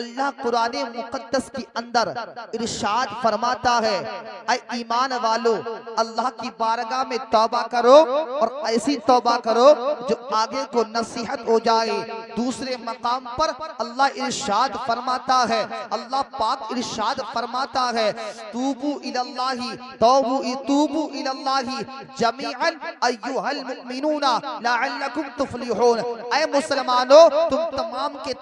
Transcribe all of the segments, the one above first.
अल्लाह कुरान मुकद्दस के अंदर इरशाद फरमाता है, ऐ ईमान वालो अल्लाह की बारगाह में तौबा करो और ऐसी तौबा करो जो आगे को नसीहत हो जाए। दूसरे मकाम पर अल्लाह इरशाद फरमाता है, अल्लाह पाक इरशाद फरमाता है, तूबू इलल्लाही तूबू इलल्लाही जमीअन अय्युहल मुमिनूना लअल्लकुम तुफलिहून। ऐ मुसलमानों, तुम तमाम के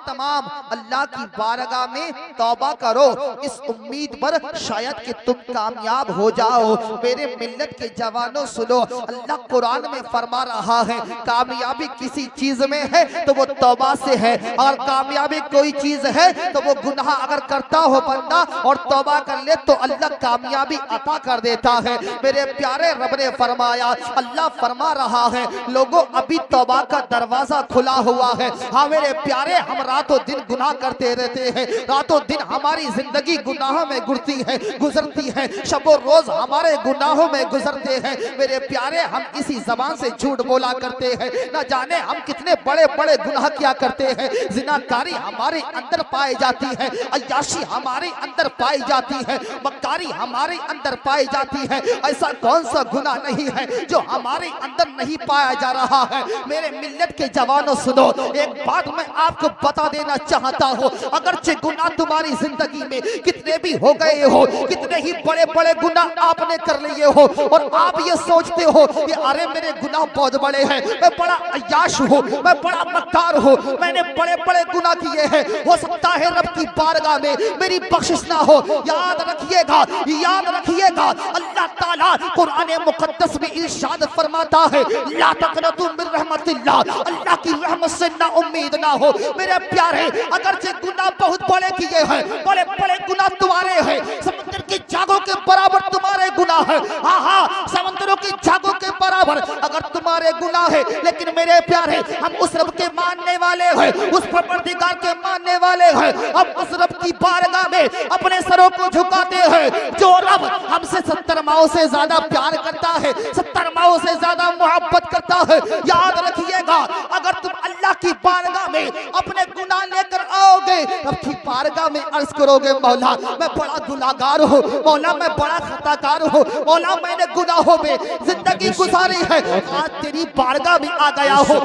तमाम अल्लाह की बारगाह में तौबा करो, इस उम्मीद पर शायद कि तुम कामयाब हो जाओ। मेरे मिल्लत के जवानों सुनो, अल्लाह कुरान में फरमा रहा है, कामयाबी किसी चीज में है तो वो तौबा से है, और कामयाबी कोई चीज है तो वो गुनाह अगर करता हो बंदा और तौबा कर ले तो अल्लाह कामयाबी अता कर देता है। मेरे प्यारे रब ने फरमाया, अल्लाह फरमा रहा है, लोगों अभी तौबा का दरवाजा खुला हुआ है। हाँ मेरे प्यारे, हम रातों दिन गुनाह करते रहते हैं, रातों दिन हमारी जिंदगी गुनाहों में गुजरती है, शबो रोज हमारे गुनाहों में गुजरते हैं। मेरे प्यारे, हम इसी जबान से झूठ बोला करते हैं, न जाने हम कितने बड़े बड़े गुनाह किया करते हैं। जिनाकारी हमारे अंदर पाई जाती है, अय्याशी हमारे अंदर पाई जाती है, मक्कारी हमारे अंदर पाई जाती है। ऐसा कौन सा गुनाह नहीं है जो हमारे अंदर नहीं पाया जा रहा है। मेरे मिल्लत के जवानों सुनो, एक बात मैं आपको बता देना चाहता हूँ, अगरचे गुनाह तुम्हारी जिंदगी में कितने भी हो गए हो, कितने ही बड़े बड़े गुनाह आपने कर लिए हो, और आप ये सोचते हो कि अरे मेरे गुनाह बहुत बड़े हैं, मैं बड़ा अय्याश हूँ, मैं बड़ा मक्कार हूँ, मैंने बड़े बड़े गुनाह किए हैं, हो सकता है रब की बारगाह में मेरी बख्शिश ना हो। याद रखिएगा, अल्लाह ताला कुरान मुकद्दस में इरशाद फरमाता है, ला तक़नतू मिन रहमतिल्लाह, अल्लाह की रहमत से ना उम्मीद ना हो। मेरे प्यारे, अगर से गुनाह बहुत बड़े किए हैं, बड़े बड़े गुनाह तुम्हारे हैं, समुद्र की जागों के बराबर तुम्हारे गुनाह है। हाँ, समुद्रों की जागों के बराबर अगर तुम्हारे गुनाह है, लेकिन मेरे प्यारे, हम उस रब के मानने वाले हैं, उस परवरदिगार के मानने वाले हैं। हम उस रब की बारगाह में अपने सरों को झुकाते हैं, जो रब हमसे 70 माओं से ज्यादा प्यार करता है, 70 माओं से ज्यादा मोहब्बत करता है। याद रखिएगा, अगर तुम अल्लाह की बारगाह में अपने गुनाह लेकर आओगे, रब की बारगाह में अर्ज करोगे, मौला मैं बड़ा गुनाहगार हूँ, मौला मैं बड़ा खताकार हूँ, मौला मैंने गुनाहों में जिंदगी गुजारी है, आज तेरी बारगाह में आ गया हूँ,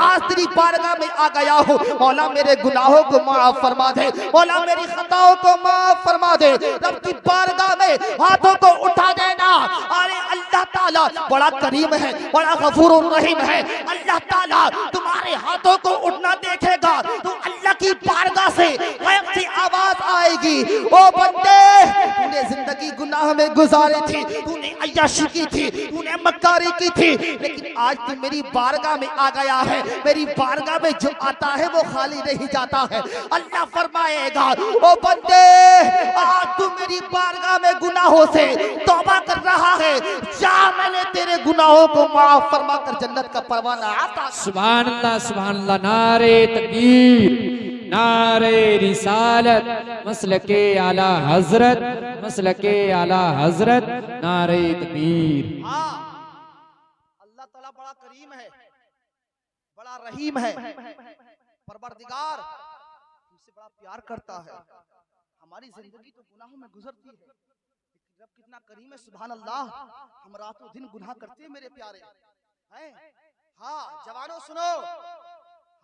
आज तेरी बारगाह में आ गया हूँ, मौला मेरे गुनाहों को माफ फरमा दे, मौला मेरी खताओं को माफ फरमा दे। रब की बारगाह में हाथों को उठा देना। अरे अल्लाह ताला बड़ा करीम है, बड़ा गफूर रहीम है। अल्लाह ताला तुम्हारे हाथों को उठना देखेगा तो अल्लाह की बारगाह से गायब सी आवाज आएगी, ओ बंदे तूने जिंदगी गुनाह में गुजारी थी, तूने अय्याशी की थी, तूने मक्कारी की थी, लेकिन आज तू मेरी बारगाह में आ गया है। मेरी बारगाह में जो आता है वो खाली नहीं जाता है। अल्लाह फरमाएगा, ओ बंदे आज तू मेरी बारगाह में गुनाहों से तौबा कर रहा है, जा मैंने तेरे गुनाहों को माफ फरमा कर जन्नत का परवाना आता। सुभान अल्लाह, सुभान अल्लाह। नारे तकबीर, नारे रिसालत, मसलके आला हजरत, मसलके आला हजरत, नारे तकबीर। अल्लाह ताला बड़ा करीम है, बड़ा रहीम है, परवरदिगार हमसे बड़ा प्यार करता है। हमारी जिंदगी तो गुनाहों में गुजरती है, लेकिन रब कितना करीम है, सुभान अल्लाह। हम रातों दिन गुनाह करते हैं मेरे प्यारे हैं। हाँ जवानों सुनो,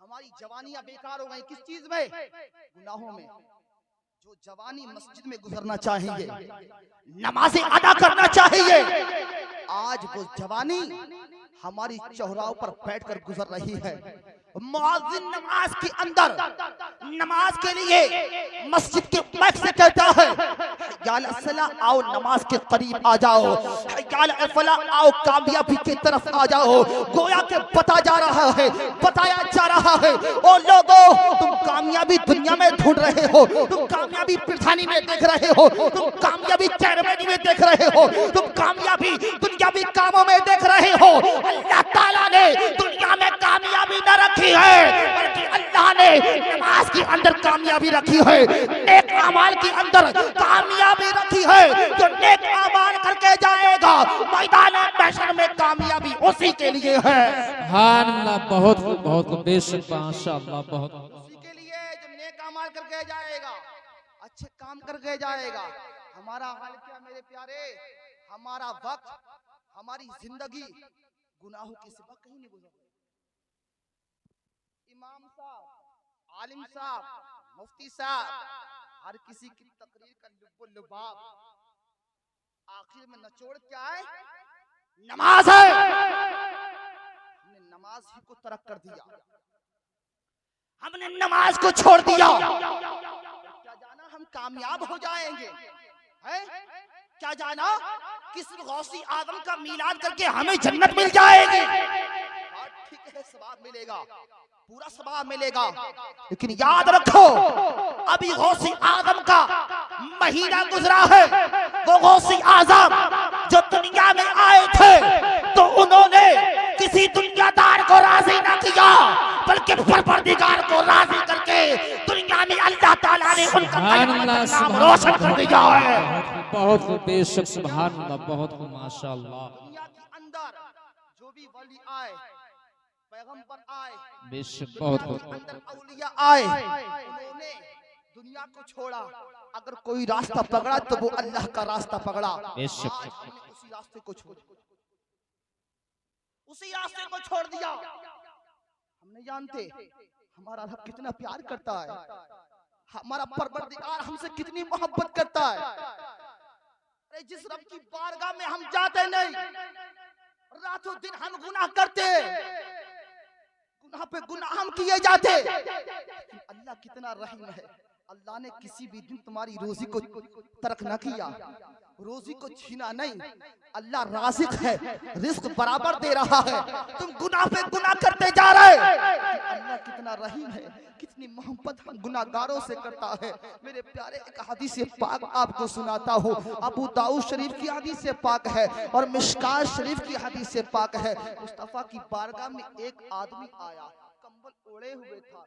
हमारी जवानियां बेकार हो गई, किस चीज में? गुनाहों में। जो जवानी मस्जिद में गुजरना चाहिए, नमाजें अदा करना चाहिए, आज वो जवानी हमारी चौराहों पर बैठकर गुजर रही है। मुअज्जिन नमाज के अंदर नमाज के लिए मस्जिद के माइक से कहता है, याल सला आओ नमाज के करीब आ जाओ, याल फला आओ कामयाबी की तरफ आ जाओ। गोया के बताया जा रहा है, ओ लोगों तुम कामयाबी दुनिया में ढूंढ रहे हो, तुम कामयाबी पिरधानी में देख रहे हो, तुम कामयाबी चेहरमनी में देख रहे हो, तुम कामयाबी दुनियावी कामों में देख रहे हो। अल्लाह ताला ने दुनिया में कामयाबी न रखी है, बल्कि अल्लाह ने नमाज के अंदर कामयाबी रखी है, नेक अमाल के अंदर कामयाबी रखी है। जो नेक अमाल करके जाएगा मैदान महशर में कामयाबी उसी के लिए है। सुभान अल्लाह, बहुत बहुत बेशक, माशाअल्लाह, बहुत उसी के लिए जो काम करके जाएगा, अच्छे काम करके जाएगा। हमारा हाल क्या मेरे प्यारे, हमारा वक्त, हमारी जिंदगी गुनाहों के सिवा कहीं नहीं गुजर। इमाम साहब, आलिम साहब, मुफ्ती साहब, हर किसी की तकरीर का लुब्बुल-लुबाब आखिर में निचोड़ क्या है? नमाज है। हमने नमाज ही को तर्क कर दिया, हमने नमाज को छोड़ दिया। क्या जाना हम कामयाब हो जाएंगे, हैं? क्या जाना किसी गौसी आदम का मीलाद करके हमें जन्नत मिल जाएगी। हाँ, ठीक है, सवाब मिलेगा, पूरा सवाब मिलेगा, लेकिन याद रखो अभी गौसी आदम का महीना गुजरा है। वो गौसी आजम जो दुनिया में आए थे तो उन्होंने किसी दुनियादार को राजी न किया, बल्कि परवरदिगार को राजी करके दुनिया में अल्लाह ताला ने उनका नाम रोशन कर दिया है। बहुत बेशक सुभान अल्लाह, बहुत माशाअल्लाह। दुनिया के अंदर जो भी वली आए, पैगंबर आए, बेशक बहुत अंदर औलिया आए, उन्होंने दुनिया को छोड़ा। अगर कोई रास्ता पकड़ा तो वो अल्लाह का रास्ता पकड़ा। बेशक उसी रास्ते को छोड़, उसी रास्ते को छोड़ दिया। हम नहीं जानते हमारा रब कितना प्यार करता है, हमारा परवरदिगार हमसे कितनी मोहब्बत करता है। अरे जिस रब की बारगाह में हम जाते नहीं, रातों दिन हम गुनाह करते, गुनाह पे गुनाह हम किए जाते। अल्लाह कितना रहीम है, अल्लाह ने किसी भी दिन तुम्हारी रोजी को तर्क न किया, रोजी को छीना नहीं। अल्लाह राज़िक है, रिस्क बराबर दे रहा है, तुम गुनाह पे गुनाह करते जा रहे। अल्लाह कितना रहीम है, कितनी मोहब्बत हम गुनाहगारों से करता है। मेरे प्यारे एक हदीस पाक आपको सुनाता हूँ, अबू दाऊद शरीफ की हदीस पाक है और मिशकात शरीफ की हदीस पाक है। मुस्तफा की बारगाह में एक आदमी आया, कंबल ओढ़े हुए था,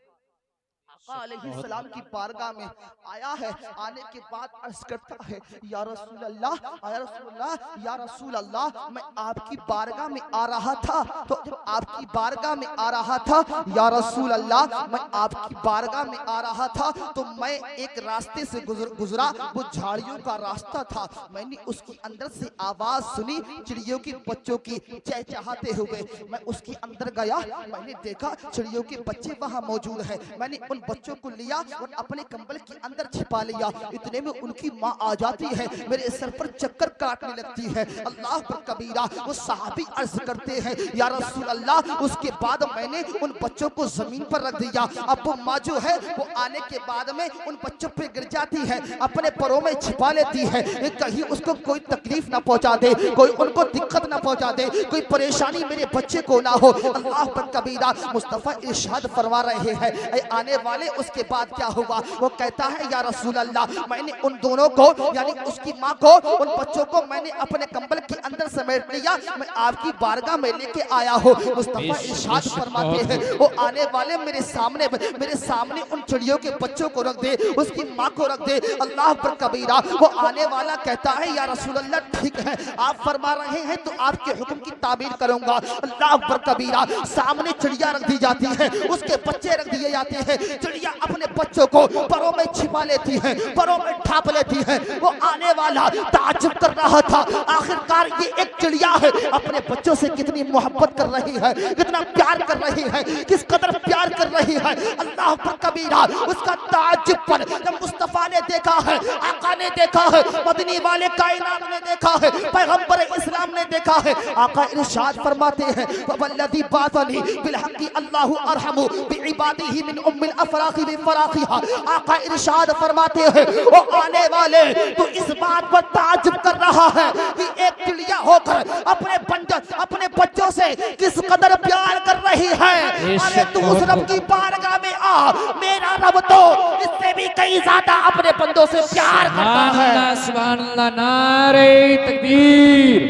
आका अलैहिस्सलाम की बारगाह में आया है। आने के बाद अर्ज करता है, या रसूल अल्लाह, या रसूल अल्लाह, या रसूल अल्लाह, मैं आपकी बारगाह में आ रहा था। तो जब आपकी बारगाह में आ रहा था, या रसूल अल्लाह, मैं आपकी बारगाह में आ रहा था तो मैं एक रास्ते से गुजरा, वो झाड़ियों का रास्ता था। मैंने उसके अंदर से आवाज सुनी चिड़ियों के बच्चों की चहचहाते हुए। मैं उसके अंदर गया, मैंने देखा चिड़ियों के बच्चे वहां मौजूद है। मैंने उन बच्चों को लिया और अपने कंबल के अंदर छिपा लिया। इतने में उनकी माँ आ जाती है, मेरे सर पर चक्कर काटने लगती है। अल्लाह पर कबीरा, वो सहाबी अर्ज करते हैं, या रसूल अल्लाह, उसके बाद मैंने उन बच्चों को जमीन पर रख दिया। अब वो माँ जो है वो आने के बाद में उन बच्चों पे गिर जाती है, अपने परों में छिपा लेती है, कहीं उसको कोई तकलीफ ना पहुंचा दे, कोई उनको दिक्कत ना पहुंचा दे, कोई परेशानी मेरे बच्चे को ना हो। अल्लाह पर कबीरा, मुस्तफा इरशाद फरमा रहे हैं, आने वाले उसके बाद क्या हुआ? वो कहता है, या रसूल अल्लाह, मैंने उन दोनों को यानी उसकी माँ को, उन बच्चों को मैंने अपने कंबल के अंदर समेट लिया, मैं आपकी बारगाह में लेके आया हूँ। मुस्तफा इरशाद फरमाते हैं, वो आने वाले मेरे सामने उन चिड़ियों के बच्चों को रख दे, उसकी माँ को रख दे। अल्लाह पर कबीरा, वो आने वाला कहता है, या रसूल अल्लाह, ठीक है, आप फरमा रहे हैं तो आपके हुक्म की ताबीर करूंगा। अल्लाह पर कबीरा, सामने चिड़िया रख दी जाती है, उसके बच्चे रख दिए जाते हैं। चिड़िया अपने बच्चों को परों में छिपा लेती है, परों में ढाप लेती है। वो आने वाला ताज्जुब कर रहा था, आखिरकार ये एक चिड़िया है, अपने बच्चों से कितनी मोहब्बत कर रही है, कितना प्यार कर रही है, किस कदर प्यार कर रही है। अल्लाह पर कबीरा, उसका ताज्जुब पर जब मुस्तफा ने देखा है, आका ने देखा है, मदनी वाले कायनात ने देखा है, पैगंबर इस्लाम ने देखा है। आका इरशाद फरमाते हैं, वल्लज़ी बातनी बिल हक़्क़ि अल्लाहु अरहमु बिइबादिही मिन उम्मिल अफराखी बिफराखिहा। आका इरशाद फरमाते हैं, वो आने वाले तो इस बात पर ताज्जुब कर रहा है कि एक चिड़िया होकर अपने बच्चों से किस कदर प्यार कर रही है। अरे तू उस रब की बारगाह में आ, मेरा रब तो इससे भी कई ज्यादा अपने बंदों से प्यार करता है। सुभान अल्लाह, नारे तकबीर,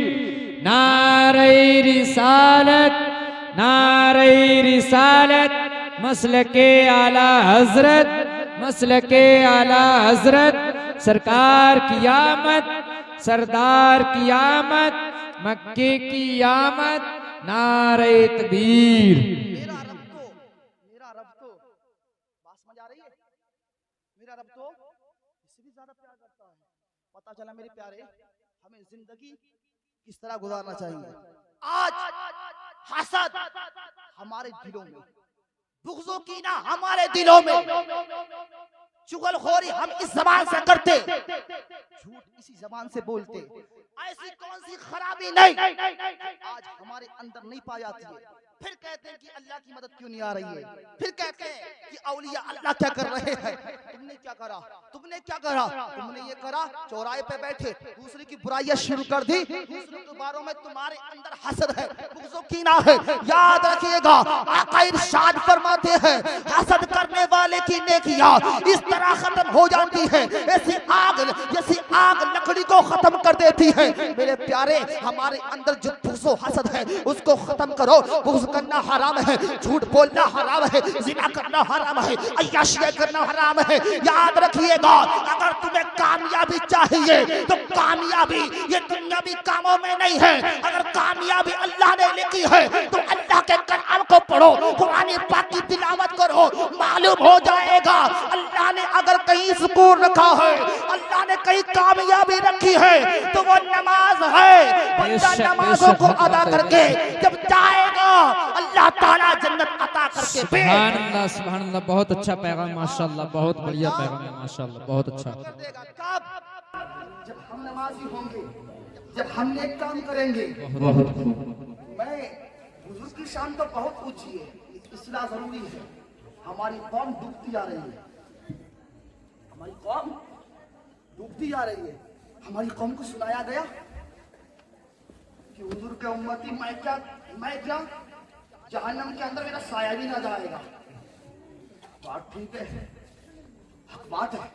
नारे रिसालत, नारे रिसालत, मसलके आला हजरत, मसलके आला हजरत, सरकार की आमद, सरदार की आमद, मक्के की आमद, नारे तकबीर। मेरा रब तो बात समझ आ रही है? मेरा रब तो इससे भी ज्यादा प्यार करता है। पता चला मेरे प्यारे, हमें जिंदगी किस तरह गुजारना चाहिए। आज हसद हमारे दिलों में, बुग़्ज़ो कीना हमारे दिलों में, चुगलखोरी हम इस जबान से करते, झूठ इसी जबान से बोलते, ऐसी कौन सी खराबी नहीं आज हमारे अंदर नहीं पाई जाती है। फिर कहते हैं कि अल्लाह की मदद क्यों नहीं आ रही है, फिर कहते हैं कि औलिया अल्लाह क्या कर रहे हैं। तुमने क्या करा, तुमने क्या करा, तुमने ये करा, चौराहे पे बैठे दूसरे की बुराइयां शुरू कर दी, दूसरे के बारों में तुम्हारे अंदर हसद है, बुग़्ज़ो कीना है। याद रखिएगा, आका इरशाद फरमाते हैं, हसद करने वाले की नेकियां इस तरह खत्म हो जाती है जैसी आग लकड़ी को खत्म कर देती है। मेरे प्यारे, हमारे अंदर जो बुग़्ज़ो हसद है उसको खत्म करो। बुग़्ज़ करना हराम है, झूठ बोलना हराम है, ज़िना करना हराम है, अय्याशी करना हराम है। याद रखिएगा, अगर तुम्हें कामयाबी चाहिए तो कामयाबी ये दुनियावी कामों में नहीं है। अगर कामयाबी अल्लाह ने लिखी है तो अल्लाह के कलाम को पढ़ो, कुरान पाक की तिलावत करो, मालूम हो जाएगा अल्लाह ने अगर कहीं सुकून रखा है, अल्लाह ने कहीं कामयाबी रखी है तो वो नमाज है। बंदा नमाजों को अदा करके जब जाएगा अल्लाह ताला जन्नत अता करके सुभान अल्लाह, सुभान अल्लाह। बहुत अच्छा पैगाम माशाअल्लाह, बहुत बढ़िया पैगाम है माशाअल्लाह, बहुत अच्छा। कब? जब हम नमाजी होंगे, जब हम नेक काम करेंगे। मैं हुजूर की शान तो बहुत ऊंची है, इस्लाह जरूरी है। हमारी कौम डूबती जा रही है, हमारी कौम डूबती जा रही है। हमारी कौम को सुनाया गया कि हुजूर के उम्मती मैं क्या जहन्नम के अंदर मेरा साया भी ना जाएगा। बात ठीक है, हक बात है।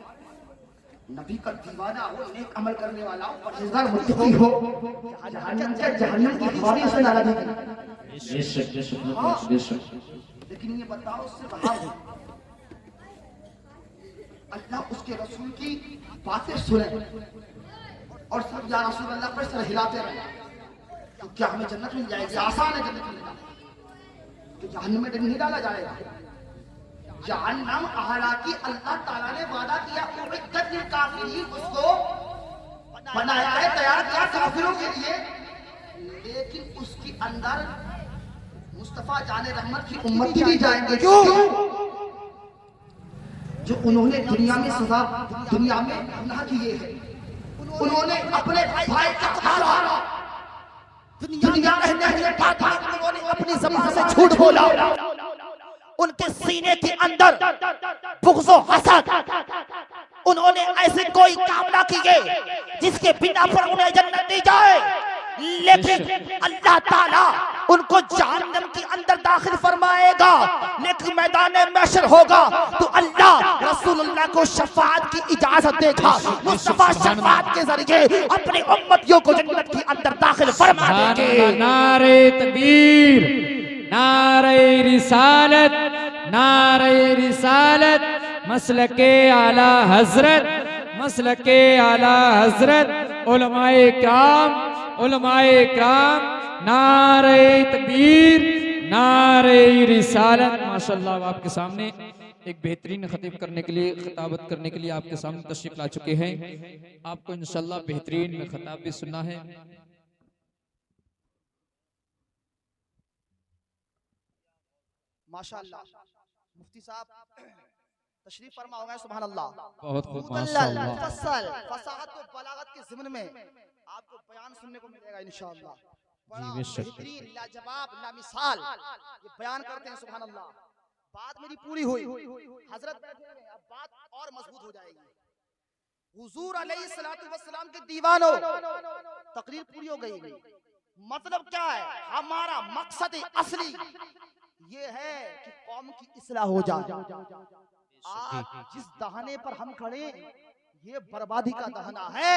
नबी का दीवाना हो, नेक अमल करने वाला हो, परहेजगार मुत्तकी हो, जहन्नम की हवा भी उसे ना लगेगी। लेकिन ये बताओ उससे बाहर हो, अल्लाह उसके रसूल की बातें सुने और सब या रसूल अल्लाह पर सर हिलाते रहे, तो क्या हमें जन्नत मिल जाएगी? आसान है जन्नत मिलना, तो जहन्नम में नहीं डाला जाएगा। जहन्नम हालांकि अल्लाह ताला ने वादा किया उइद्दत लिल काफिरीन, उसको बनाया है, तैयार किया काफिरों के लिए, लेकिन उसके अंदर मुस्तफा जाने रहमत की उम्मती भी जाएंगे। क्यों? जो उन्होंने दुनिया में सजा, दुनिया में गुनाह किए हैं, उन्होंने अपने भाई का मारा, दुनिया रहने के बाद उन्होंने अपनी ज़बान से झूठ बोला, उनके सीने के अंदर बुग़्ज़ो हसद, उन्होंने ऐसे कोई काम ना किए जिसके बिना पर उन्हें जन्नत दी जाए, लेकिन अल्लाह ताला उनको जहन्नम के अंदर दाखिल फरमाएगा। लेकिन मैदान महशर होगा तो अल्लाह रसूलुल्लाह को शफाअत की इजाजत देगा, मुस्तफा शफाअत के जरिए अपने उम्मतियों को जन्नत के अंदर दाखिल फरमा देंगे। नारे तकबीर, नारे रिसालत, नारे रिसालत, मसलके आला हजरत, मसलके आला हजरत, उलमाए किराम, उलमाए किराम, नारे तकबीर, नारे रिसालत। माशाअल्लाह, आपके सामने एक बेहतरीन खतीब करने के लिए, खिताबत करने के लिए आपके सामने तशरीफ ला चुके हैं। आपको इंशाअल्लाह बेहतरीन खिताब भी सुनना है। माशाअल्लाह, मुफ्ती साहब तशरीफ फरमा हो गए, सुभान अल्लाह। बहुत खूब माशाअल्लाह। मुफस्सल फसाहत और बलागत के ज़िम्न में आपको बयान सुनने को मिलेगा इंशाअल्लाह। बड़ा बेहतरीन, लाजवाब, लामिसाल ये बयान करते हैं, सुभान अल्लाह। बात मेरी पूरी हुई, हजरत बैठे हैं, अब बात और मजबूत हो जाएगी। हुजूर अलैहिस्सलातु वस्सलाम के दीवानों, तकरीर पूरी हो गई। मतलब क्या है? हमारा मकसद असली ये है कि कौम की इस्लाह हो जाए। आज जिस दहाने पर हम खड़े, ये बर्बादी का दहना है।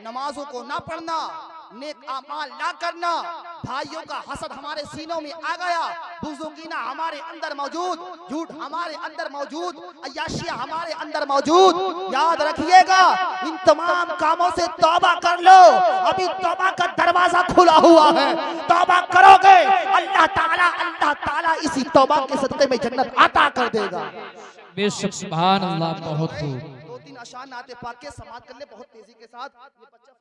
नमाजों को ना पढ़ना, नेक आमाल ना करना, भाइयों का हसद हमारे सीनों में आ गया, बुज़ुर्गीना हमारे अंदर मौजूद, झूठ हमारे अंदर मौजूद, अय्याशिया हमारे अंदर मौजूद। याद रखिएगा, इन तमाम कामों से तौबा कर लो, अभी तौबा का दरवाजा खुला हुआ है। तौबा करोगे अल्लाह ताला इसी तौबा के सदक़े में जन्नत अता कर देगा। बेशक सुभान अल्लाह, बहुत खूब। दो तीन आशान नाते पाक के समाप्त कर ले बहुत तेजी के साथ। ये बच्चा